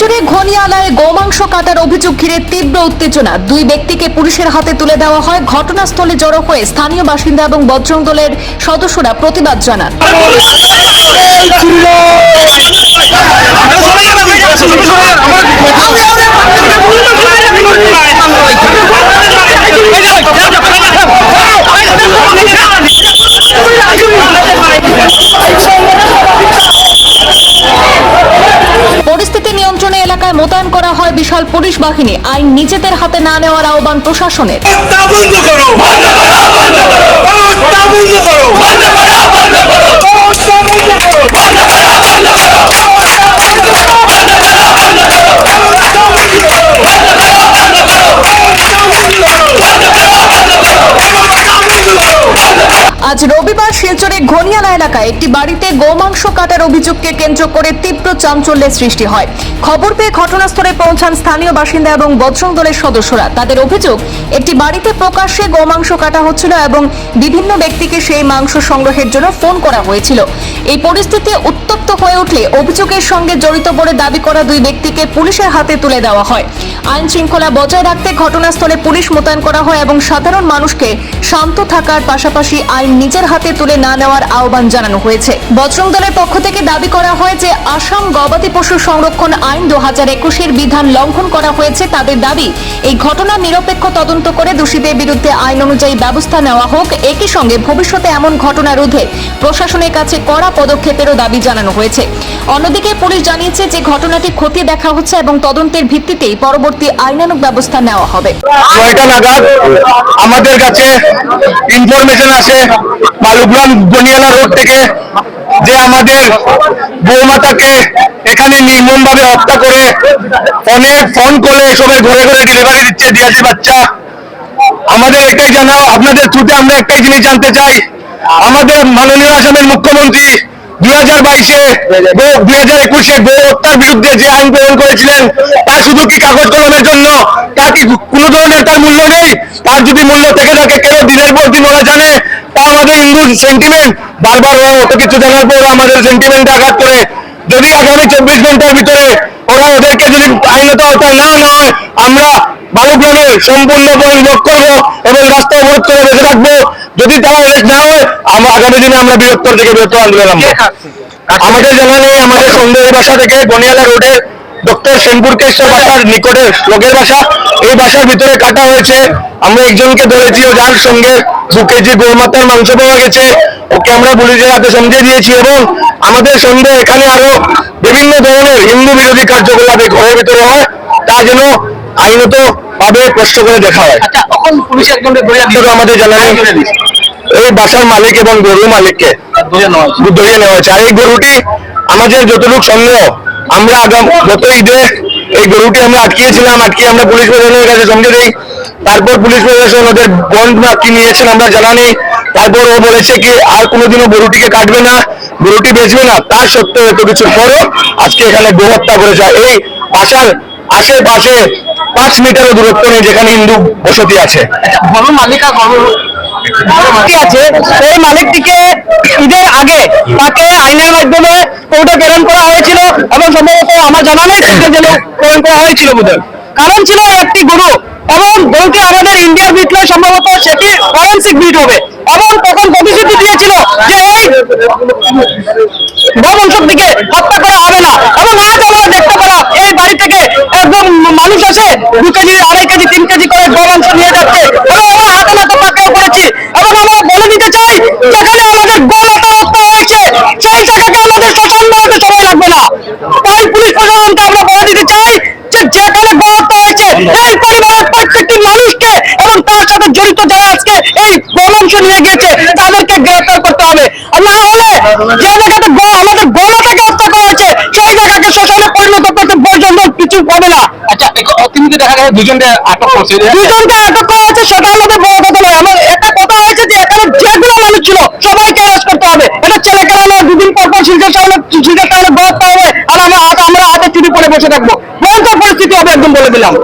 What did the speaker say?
শিলচরে ঘনিয়ালায় গোমাংস কাটার অভিযোগ ঘিরে তীব্র উত্তেজনা। দুই ব্যক্তিকে পুলিশের হাতে তুলে দেওয়া হয়। ঘটনাস্থলে জড়ো হয়ে স্থানীয় বাসিন্দা এবং বজরং দলের সদস্যরা প্রতিবাদ জানান। পরিস্থিতি নিয়ন্ত্রণে এলাকায় মোতায়েন করা হয় বিশাল পুলিশ বাহিনী। আইন নিজেদের হাতে না নেওয়ার আহ্বান প্রশাসনের। আজ রবিবার শিলচরে ঘনিয়ালা এলাকায় একটি বাড়িতে গোমাংস কাটার অভিযোগকে কেন্দ্র করে তীব্র চাঞ্চল্যের সৃষ্টি হয়। খবর পেয়ে ঘটনাস্থলে পৌঁছান স্থানীয় বাসিন্দা এবং বজরং দলের সদস্যরা। তাদের অভিযোগ, একটি বাড়িতে প্রকাশ্যে গোমাংস কাটা হচ্ছিল এবং বিভিন্ন ব্যক্তিকে সেই মাংস সংগ্রহের জন্য ফোন করা হয়েছিল। এই পরিস্থিতি উত্তপ্ত হয়ে উঠলে অভিযোগের সঙ্গে জড়িত বলে দাবি করা দুই ব্যক্তিকে পুলিশের হাতে তুলে দেওয়া হয়। আইন শৃঙ্খলা বজায় রাখতে ঘটনাস্থলে পুলিশ মোতায়েন করা হয় এবং সাধারণ মানুষকে শান্ত থাকার পাশাপাশি আইন নিজের হাতে তুলে না নেওয়ার আহ্বান জানানো হয়েছে। বজরং দলের পক্ষ থেকে দাবি করা হয় যে আসাম গবাদি পশু সংরক্ষণ আইন 2021-এর বিধান লঙ্ঘন করা হয়েছে। তাদের দাবি, এই ঘটনার নিরপেক্ষ তদন্ত করে দোষীদের বিরুদ্ধে আইন অনুযায়ী ব্যবস্থা নেওয়া হোক। একই সঙ্গে ভবিষ্যতে এমন ঘটনা রোধে প্রশাসনের কাছে কড়া পদক্ষেপেরও দাবি জানানো হয়েছে। অন্যদিকে পুলিশ জানিয়েছে যে ঘটনাটি খতিয়ে দেখা হচ্ছে এবং তদন্তের ভিত্তিতেই পরবর্তী আইনানুগ ব্যবস্থা নেওয়া হবে। 9টা নাগাদ আমাদের কাছে ইনফরমেশন আসে বালুগ্রাম গনিয়ালা রোড থেকে যে আমাদের বৌমাতাকে এখানে নির্মমভাবে হত্যা করে ফোন করে এসবের ঘরে ঘরে ডেলিভারি দিচ্ছে দিয়াছি বাচ্চা। আমাদের এটাই জানা, আপনাদের থ্রুতে আমরা একটাই জিনিস জানতে চাই, আমাদের মাননীয় আসামের মুখ্যমন্ত্রী 2021-এ গো হত্যার বিরুদ্ধে যে আইন প্রয়োগ করেছিলেন, তার শুধু কি কাগজ কলমের জন্য? তার কি কোনো ধরনের তার মূল্য নেই? তার যদি মূল্য থেকে থাকে, কেন দিনের পর দিন ওরা জানে তা আমাদের হিন্দু সেন্টিমেন্ট? বারবার ওরা অত কিছু জানার পর আমাদের সেন্টিমেন্টে আঘাত করে। যদি আগামী 24 ঘন্টার ভিতরে ওরা ওদেরকে যদি আইনত আওতায় না হয়, আমরা বালুগ্রামে সম্পূর্ণ বন্ধ করবো এবং রাস্তা অবরোধ করে বসে রাখবো। যদি তারা অ্যারেস্ট না হয়, আগামী দিনে আমরা বৃহত্তর থেকে বৃহত্তর আন্দোলন। আমাদের জানা নেই, আমাদের সন্দেহ বাসা থেকে গনিয়ালা রোডে ডক্টর সেনপুরকেশ্বর বাসার নিকটে লোকের বাসা, এই বাসার ভিতরে কাটা হয়েছে। আমরা একজনকে ধরেছি, যার সঙ্গে 2 কেজি গৌমাতার মাংস পাওয়া গেছে। ওকে আমরা পুলিশের হাতে সমঝে দিয়েছি এবং আমাদের সন্দেহ এখানে আরো বিভিন্ন ধরনের হিন্দু বিরোধী কার্যকলাপ এই ঘরের ভিতরে হয়, তা যেন আইনত ভাবে প্রশ্ন করে দেখা হয়। আমাদের জানা নেই, এই বাসার মালিক এবং গরু মালিককে ধরিয়ে নেওয়া হয়েছে। আর এই গরুটি আমাদের যতটুকু সন্দেহ, আমরা গত ঈদে এই গরুটি আমরা আটকিয়েছিলাম, আটকে আমরা পুলিশ প্রশাসনের কাছে সমঝে দিই। তারপর পুলিশ প্রশাসন ওদের বন্ড কি নিয়েছেন আমরা জানা নেই। তারপর ও বলেছে কি আর কোনোদিনও গরুটিকে কাটবে না, গরুটি বেচবে না। তার সত্ত্বেও এত কিছুর পরও আজকে এখানে গো হত্যা করেছে। এই বাসার আশেপাশে 5 মিটারও দূরত্ব নেই যেখানে হিন্দু বসতি আছে। আছে সেই মালিকটিকে ঈদের আগে তাকে আইনের মাধ্যমে কোর্টে প্রেরণ করা হয়েছিল এবং সম্ভবত আমার জানা নেই প্রেরণ করা হয়েছিল বোধহয়। কারণ ছিল একটি গরু এবং গরুটি আমাদের ইন্ডিয়ার ব্রিড নয়, সম্ভবত সেটি ফরেন্সিক ব্রিড হবে। এবং তখন প্রতিশ্রুতি দিয়েছিল যে এই গোবংশের দিকে হত্যা করা হবে না। এবং আজ আমরা দেখতে পেলাম এই বাড়ি থেকে একদম মানুষ আসে 2 কেজি 2.5 কেজি 3 কেজি করে গোবংশ নিয়ে যাচ্ছে এবং আমরা হাতে নাতে পাকড়াও করেছি। এবং আমরা বলে দিতে চাই, যেখানে আমাদের গোমাতা হত্যা হয়েছে সেই জায়গাকে আমাদের শ্মশান বানাতে সময় লাগবে না। তাই পুলিশ প্রশাসনকে আমরা বলে দিতে চাই যে যেখানে গো হত্যা হয়েছে এই পরিবারের প্রত্যেকটি মানুষকে এবং তার সাথে জড়িত যারা আজকে এই গোমাংস নিয়ে গিয়েছে তাদেরকে গ্রেফতার করতে হবে। আর না হলে যে জায়গাতে আমাদের গোমাতাকে হত্যা করা হয়েছে সেই জায়গাকে শ্মশানে পরিণত করতে পর্যন্ত কিছু হবে না। আচ্ছা, অতিমিতে দেখা গেছে 2জনকে আটক করেছে, 2জনকে আটক করা হয়েছে, সেটা আমাদের বড় কথা নয়। আমার একটা কথা হয়েছে যে এখানে যেগুলো মানুষ ছিল সবাইকে অ্যারেস্ট করতে হবে। এটা ছেলে খেলা নয়, 2 দিন পর পর শিলচর শহরে গো হত্যা হবে আর আমরা হাতে চুরি করে বসে থাকবো। ভয়ঙ্কর পরিস্থিতি হবে একদম বলে দিলাম।